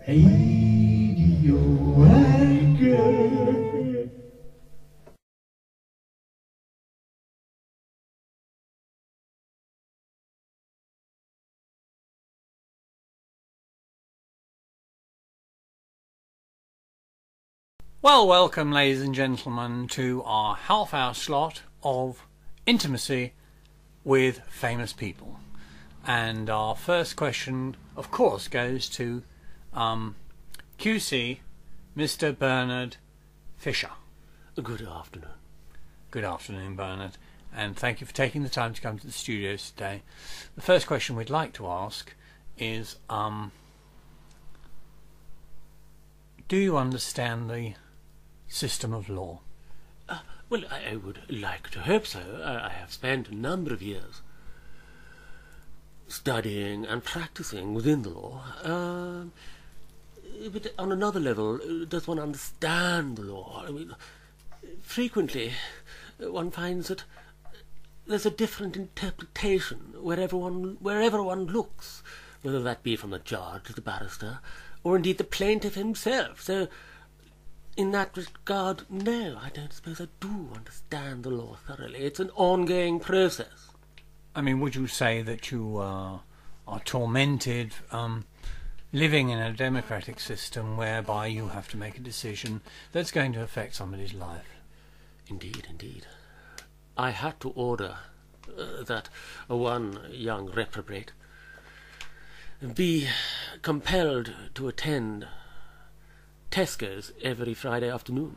Radio Wenker. Well, welcome ladies and gentlemen to our half-hour slot of intimacy with famous people. And our first question, of course, goes to QC, Mr. Bernard Fisher. Good afternoon. Good afternoon, Bernard, and thank you for taking the time to come to the studios today. The first question we'd like to ask is, do you understand the system of law? Well, I would like to hope so. I have spent a number of years studying and practicing within the law. But on another level, does one understand the law? I mean, frequently one finds that there's a different interpretation wherever one looks, whether that be from the judge, the barrister, or indeed the plaintiff himself. So, in that regard, no, I don't suppose I do understand the law thoroughly. It's an ongoing process. I mean, would you say that you are tormented living in a democratic system whereby you have to make a decision that's going to affect somebody's life? Indeed, indeed. I had to order that one young reprobate be compelled to attend Tesco's every Friday afternoon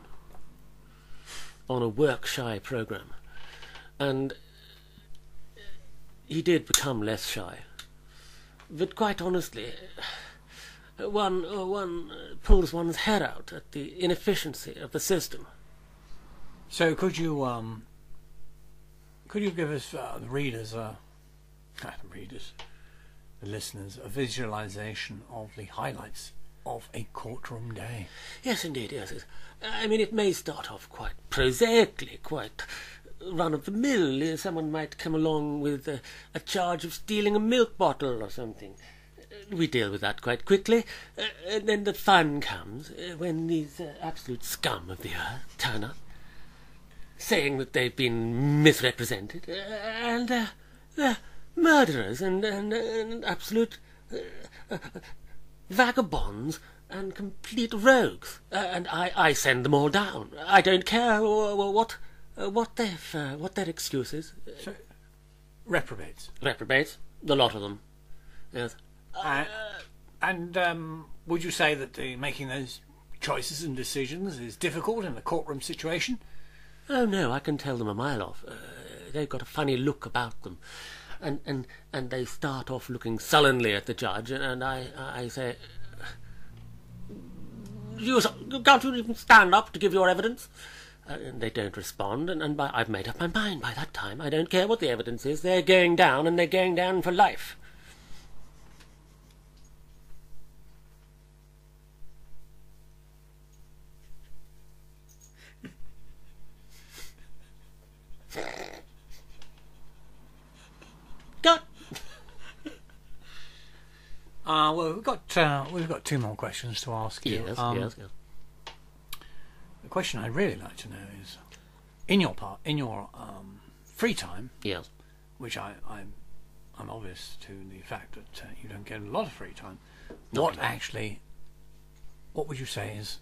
on a work-shy program, and he did become less shy. But quite honestly, one pulls one's hair out at the inefficiency of the system. So could you give us the listeners, a visualization of the highlights of a courtroom day? Yes, indeed, yes. I mean, it may start off quite prosaically, quite run-of-the-mill. Someone might come along with a charge of stealing a milk bottle or something. We deal with that quite quickly. And then the fun comes when these absolute scum of the earth turn up, saying that they've been misrepresented, and they're murderers and absolute vagabonds and complete rogues, and I send them all down. I don't care what their excuse is. So, reprobates, the lot of them. Yes. And would you say that making those choices and decisions is difficult in a courtroom situation? Oh no, I can tell them a mile off. They've got a funny look about them, and they start off looking sullenly at the judge, and I say, can't you even stand up to give your evidence? And they don't respond, and I've made up my mind by that time. I don't care what the evidence is. They're going down, and they're going down for life. Got. Well, we've got two more questions to ask you. Yes. The question I'd really like to know is, in your free time, Yes. which I'm obvious to the fact that you don't get a lot of free time. Not What would you say is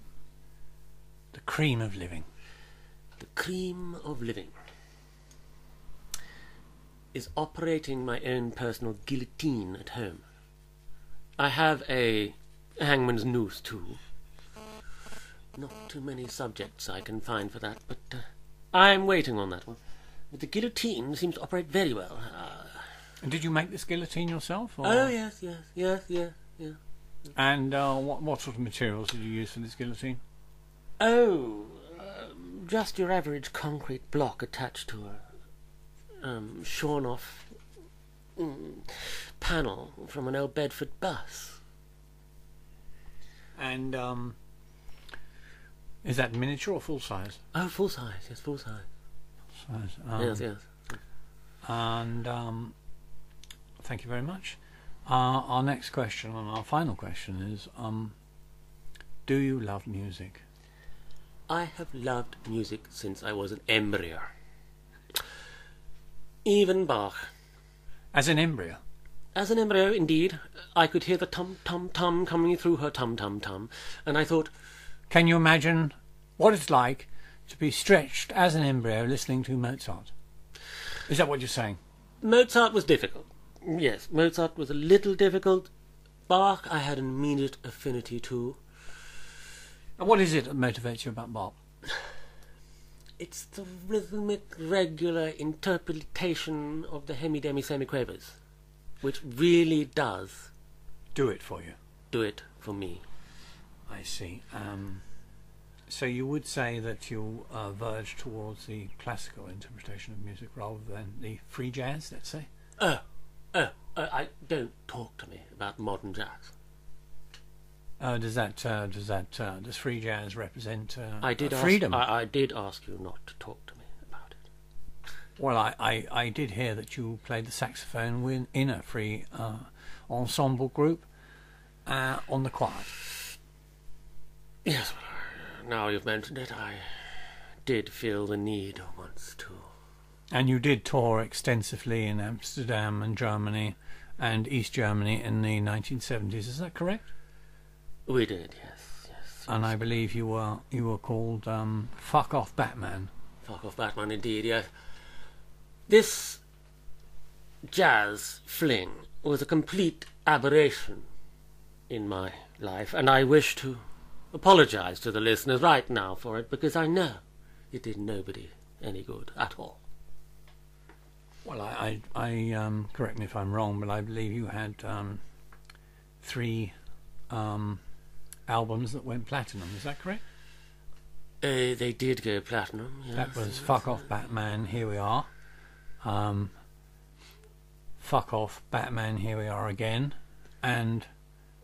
the cream of living? The cream of living is operating my own personal guillotine at home. I have a hangman's noose too. Not too many subjects I can find for that, but I'm waiting on that one. But the guillotine seems to operate very well. And did you make this guillotine yourself? Or? Oh, yes. And what sort of materials did you use for this guillotine? Oh, just your average concrete block attached to a shorn off panel from an old Bedford bus. And is that miniature or full size? Oh, full size, yes, full size. Yes. And thank you very much. Our next question and our final question is, do you love music? I have loved music since I was an embryo. Even Bach. As an embryo? As an embryo, indeed. I could hear the tum-tum-tum coming through her tum-tum-tum, and I thought... Can you imagine what it's like to be stretched as an embryo listening to Mozart? Is that what you're saying? Mozart was difficult. Yes, Mozart was a little difficult. Bach I had an immediate affinity to. And what is it that motivates you about Bach? It's the rhythmic, regular interpretation of the hemi-demi-semiquavers, which really does Do it for you. do it for me. I see. So you would say that you verge towards the classical interpretation of music rather than the free jazz, let's say? I don't talk to me about modern jazz. Does free jazz represent freedom? freedom? I did ask you not to talk to me about it. Well, I did hear that you played the saxophone in a free ensemble group on the quiet. Yes, well, now you've mentioned it, I did feel the need once to... And you did tour extensively in Amsterdam and Germany and East Germany in the 1970s, is that correct? We did, yes. And I believe you were called Fuck Off Batman. Fuck Off Batman, indeed, yes. This jazz fling was a complete aberration in my life, and I wish to apologise to the listeners right now for it, because I know it did nobody any good at all. Well, I correct me if I'm wrong, but I believe you had 3 albums that went platinum. Is that correct? They did go platinum. Yes. That was Fuck Off Batman, Here We Are. Fuck Off Batman, Here We Are Again, and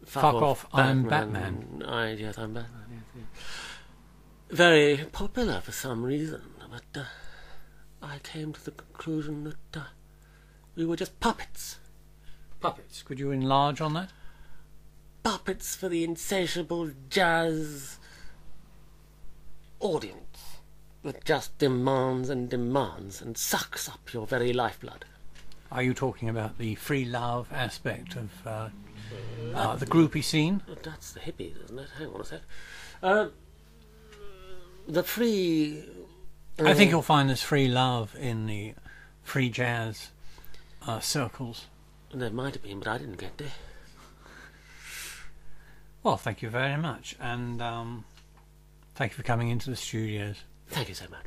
Fuck Off I'm Batman. Yes, I'm Batman. Yes. Very popular for some reason, but I came to the conclusion that we were just puppets. Puppets. Could you enlarge on that? Puppets for the insatiable jazz audience that just demands and sucks up your very lifeblood. Are you talking about the free love aspect of the groupie scene? That's the hippies, isn't it? Hang on a sec. The free... I think you'll find there's free love in the free jazz circles. There might have been, but I didn't get there. Well, thank you very much, and thank you for coming into the studios. Thank you so much.